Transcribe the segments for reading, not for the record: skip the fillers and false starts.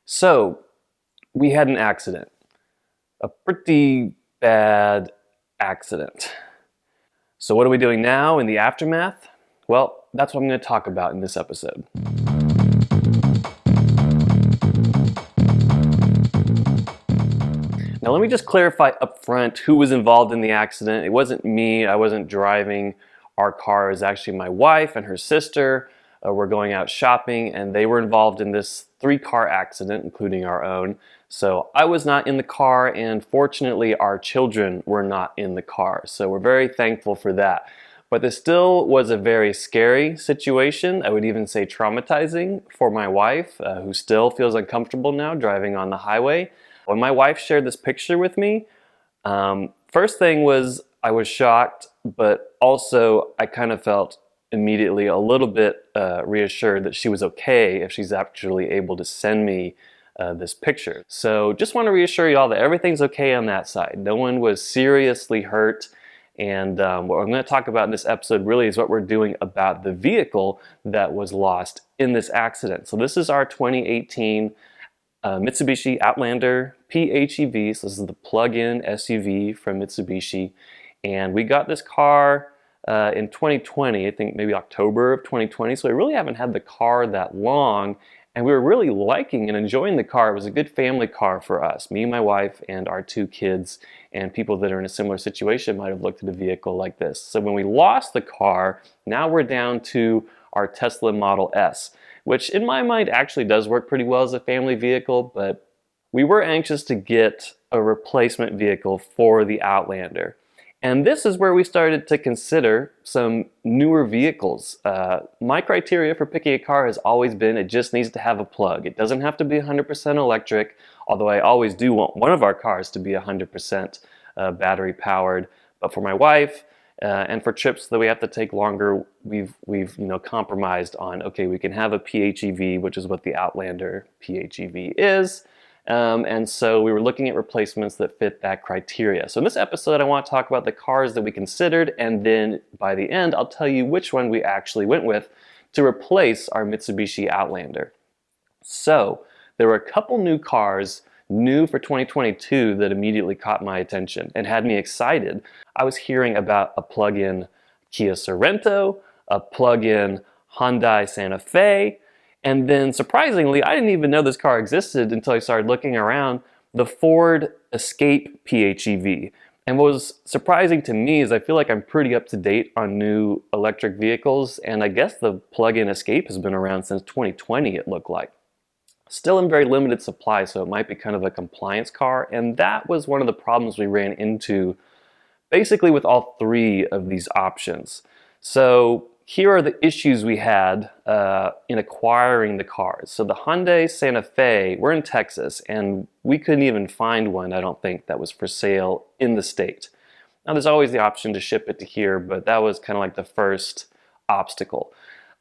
So, we had an accident, a pretty bad accident. So, what are we doing now in the aftermath? Well, that's what I'm going to talk about in this episode. Now, let me just clarify up front who was involved in the accident. It wasn't me, I wasn't driving our car. It was actually my wife and her sister. We're going out shopping, and they were involved in this 3-car accident, including our own. So I was not in the car, and fortunately our children were not in the car. So we're very thankful for that. But this still was a very scary situation. I would even say traumatizing for my wife, who still feels uncomfortable now driving on the highway. When my wife shared this picture with me, first thing was I was shocked, but also I kind of felt immediately a little bit reassured that she was okay if she's actually able to send me this picture. So just want to reassure you all that everything's okay on that side. No one was seriously hurt. And what I'm going to talk about in this episode really is what we're doing about the vehicle that was lost in this accident. So this is our 2018 Mitsubishi Outlander PHEV. So this is the plug-in SUV from Mitsubishi. And we got this car in 2020, I think maybe October of 2020. So we really haven't had the car that long. And we were really liking and enjoying the car. It was a good family car for us. Me, my wife, and our 2 kids. And people that are in a similar situation might have looked at a vehicle like this. So when we lost the car, now we're down to our Tesla Model S, which in my mind actually does work pretty well as a family vehicle, but we were anxious to get a replacement vehicle for the Outlander. And this is where we started to consider some newer vehicles. My criteria for picking a car has always been it just needs to have a plug. It doesn't have to be 100% electric, although I always do want one of our cars to be 100% battery powered. But for my wife and for trips that we have to take longer, we've compromised on, okay, we can have a PHEV, which is what the Outlander PHEV is. And so we were looking at replacements that fit that criteria. So in this episode, I want to talk about the cars that we considered, and then by the end, I'll tell you which one we actually went with to replace our Mitsubishi Outlander. So there were a couple new cars, new for 2022, that immediately caught my attention and had me excited. I was hearing about a plug-in Kia Sorento, a plug-in Hyundai Santa Fe, and then surprisingly, I didn't even know this car existed until I started looking around, the Ford Escape PHEV. And what was surprising to me is I feel like I'm pretty up to date on new electric vehicles, and I guess the plug-in Escape has been around since 2020, it looked like. Still in very limited supply, so it might be kind of a compliance car, and that was one of the problems we ran into basically with all 3 of these options. So here are the issues we had in acquiring the cars. So the Hyundai Santa Fe, we're in Texas, and we couldn't even find one, I don't think, that was for sale in the state. Now there's always the option to ship it to here, but that was kind of like the first obstacle.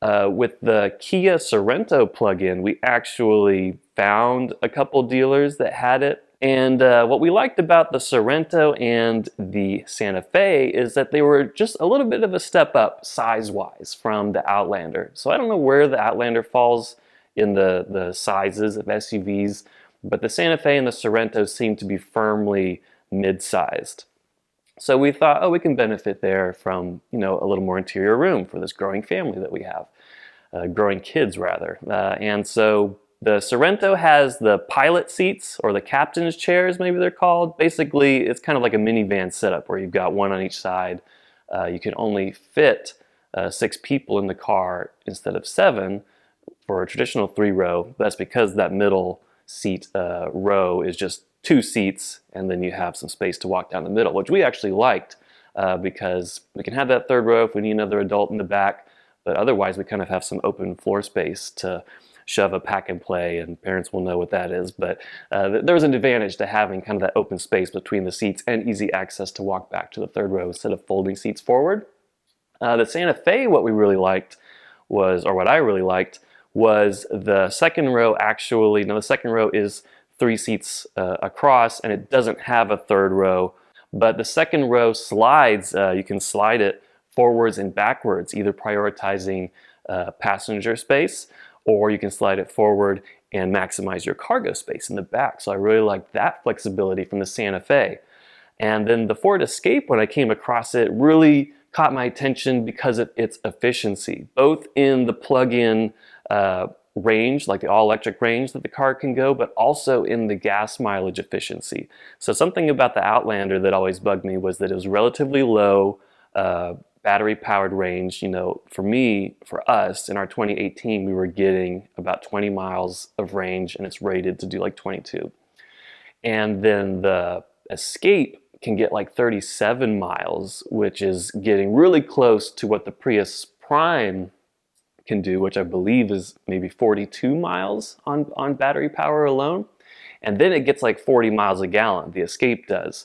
With the Kia Sorento plug-in, we actually found a couple dealers that had it. And what we liked about the Sorento and the Santa Fe is that they were just a little bit of a step up size-wise from the Outlander. So I don't know where the Outlander falls in the sizes of SUVs, but the Santa Fe and the Sorento seem to be firmly mid-sized. So we thought, oh, we can benefit there from, a little more interior room for this growing family that we have, growing kids rather. And so the Sorento has the pilot seats, or the captain's chairs, maybe they're called. Basically, it's kind of like a minivan setup where you've got one on each side. You can only fit 6 people in the car instead of 7 for a traditional 3-row. That's because that middle seat row is just 2 seats, and then you have some space to walk down the middle, which we actually liked because we can have that 3rd row if we need another adult in the back, but otherwise we kind of have some open floor space to shove a pack and play, and parents will know what that is. But there's an advantage to having kind of that open space between the seats and easy access to walk back to the 3rd row instead of folding seats forward. The Santa Fe, what I really liked was the 2nd row actually. Now the 2nd row is 3 seats across, and it doesn't have a 3rd row, but the 2nd row slides. You can slide it forwards and backwards, either prioritizing passenger space, or you can slide it forward and maximize your cargo space in the back. So I really liked that flexibility from the Santa Fe. And then the Ford Escape, when I came across it, really caught my attention because of its efficiency, both in the plug-in range, like the all-electric range that the car can go, but also in the gas mileage efficiency. So something about the Outlander that always bugged me was that it was relatively low battery-powered range. You know, for us, in our 2018, we were getting about 20 miles of range, and it's rated to do like 22. And then the Escape can get like 37 miles, which is getting really close to what the Prius Prime can do, which I believe is maybe 42 miles on battery power alone. And then it gets like 40 miles a gallon, the Escape does,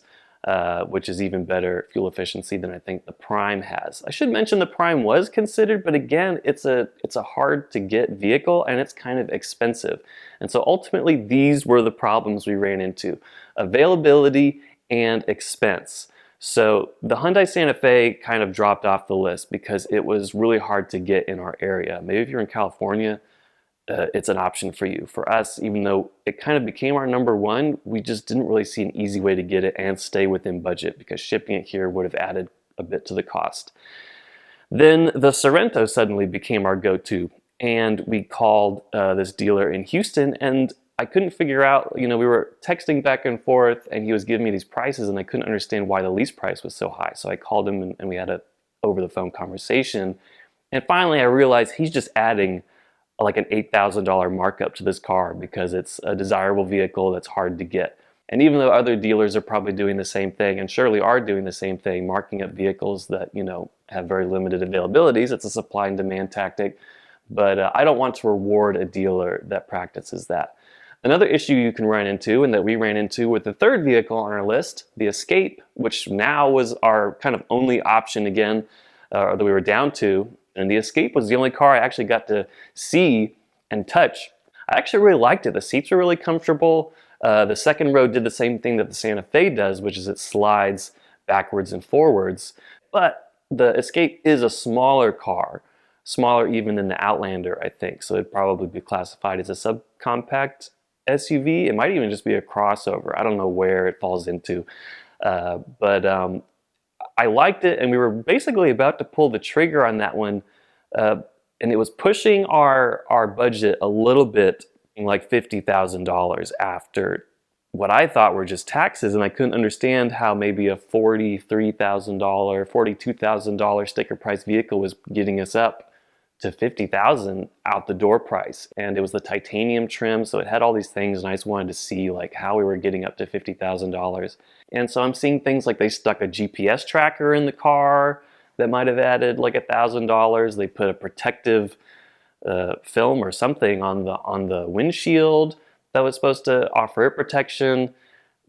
which is even better fuel efficiency than I think the Prime has. I should mention the Prime was considered, but again, it's a hard to get vehicle and it's kind of expensive. And so ultimately these were the problems we ran into: availability and expense. So the Hyundai Santa Fe kind of dropped off the list because it was really hard to get in our area. Maybe if you're in California, it's an option for you. For us, even though it kind of became our number one, we just didn't really see an easy way to get it and stay within budget because shipping it here would have added a bit to the cost. Then the Sorento suddenly became our go-to, and we called this dealer in Houston, and I couldn't figure out, we were texting back and forth and he was giving me these prices and I couldn't understand why the lease price was so high. So I called him and we had a over the phone conversation. And finally I realized he's just adding like an $8,000 markup to this car because it's a desirable vehicle that's hard to get. And even though other dealers are probably doing the same thing and surely are doing the same thing, marking up vehicles that, have very limited availabilities, it's a supply and demand tactic. But I don't want to reward a dealer that practices that. Another issue you can run into, and that we ran into with the third vehicle on our list, the Escape, which now was our kind of only option again, that we were down to. And the Escape was the only car I actually got to see and touch. I actually really liked it. The seats were really comfortable. The second row did the same thing that the Santa Fe does, which is it slides backwards and forwards. But the Escape is a smaller car, smaller even than the Outlander, I think. So it'd probably be classified as a subcompact SUV. It might even just be a crossover. I don't know where it falls into. But I liked it, and we were basically about to pull the trigger on that one. And it was pushing our budget a little bit, like $50,000 after what I thought were just taxes. And I couldn't understand how maybe a $43,000, $42,000 sticker price vehicle was getting us up to $50,000 out the door price. And it was the titanium trim, so it had all these things, and I just wanted to see like how we were getting up to $50,000. And so I'm seeing things like they stuck a GPS tracker in the car that might have added like $1,000. They put a protective film or something on the windshield that was supposed to offer air protection.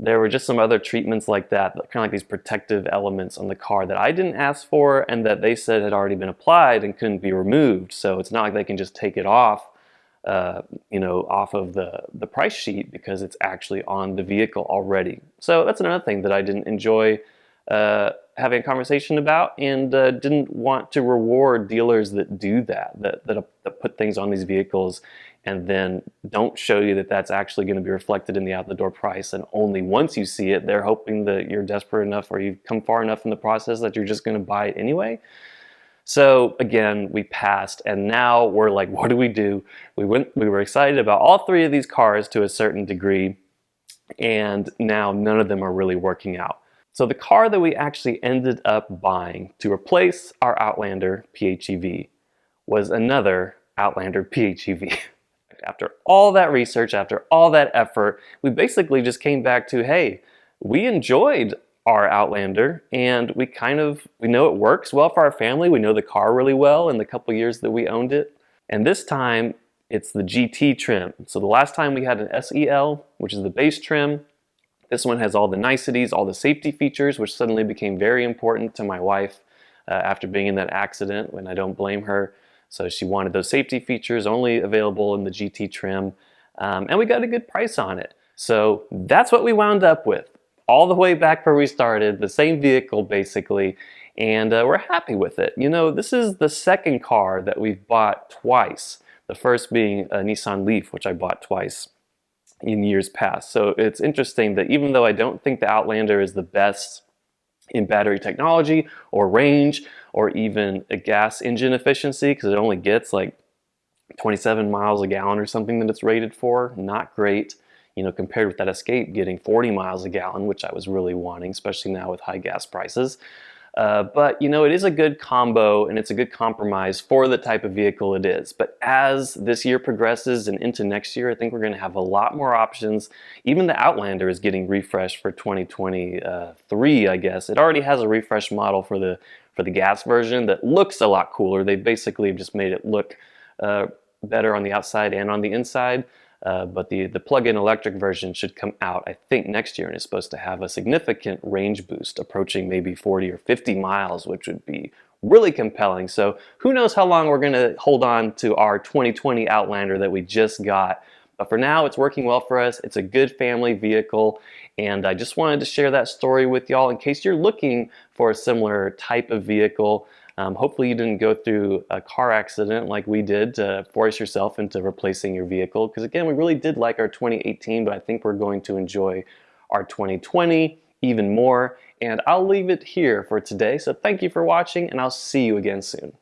There were just some other treatments like that, kind of like these protective elements on the car that I didn't ask for and that they said had already been applied and couldn't be removed. So it's not like they can just take it off, off of the price sheet because it's actually on the vehicle already. So that's another thing that I didn't enjoy having a conversation about, and didn't want to reward dealers that do that put things on these vehicles and then don't show you that that's actually going to be reflected in the out-the-door price. And only once you see it, they're hoping that you're desperate enough or you've come far enough in the process that you're just going to buy it anyway. So again, we passed, and now we're like, what do? We were excited about all three of these cars to a certain degree, and now none of them are really working out. So the car that we actually ended up buying to replace our Outlander PHEV was another Outlander PHEV. After all that research, after all that effort, we basically just came back to, hey, we enjoyed our Outlander and we know it works well for our family. We know the car really well in the couple years that we owned it. And this time it's the GT trim. So the last time we had an SEL, which is the base trim. This one has all the niceties, all the safety features, which suddenly became very important to my wife after being in that accident, and I don't blame her. So she wanted those safety features only available in the GT trim, and we got a good price on it. So that's what we wound up with, all the way back where we started, the same vehicle basically, and we're happy with it. This is the second car that we've bought twice. The first being a Nissan Leaf, which I bought twice in years past. So it's interesting that even though I don't think the Outlander is the best in battery technology or range or even a gas engine efficiency, because it only gets like 27 miles a gallon or something that it's rated for, not great, you know, compared with that Escape getting 40 miles a gallon, which I was really wanting, especially now with high gas prices. But you know, it is a good combo and it's a good compromise for the type of vehicle it is. But as this year progresses and into next year, I think we're going to have a lot more options. Even the Outlander is getting refreshed for 2023, I guess. It already has a refresh model for the gas version that looks a lot cooler. They basically just made it look better on the outside and on the inside. But the plug-in electric version should come out, I think, next year, and is supposed to have a significant range boost, approaching maybe 40 or 50 miles, which would be really compelling. So who knows how long we're going to hold on to our 2020 Outlander that we just got. But for now, it's working well for us. It's a good family vehicle, and I just wanted to share that story with y'all in case you're looking for a similar type of vehicle. Hopefully you didn't go through a car accident like we did to force yourself into replacing your vehicle. Because again, we really did like our 2018, but I think we're going to enjoy our 2020 even more. And I'll leave it here for today. So thank you for watching, and I'll see you again soon.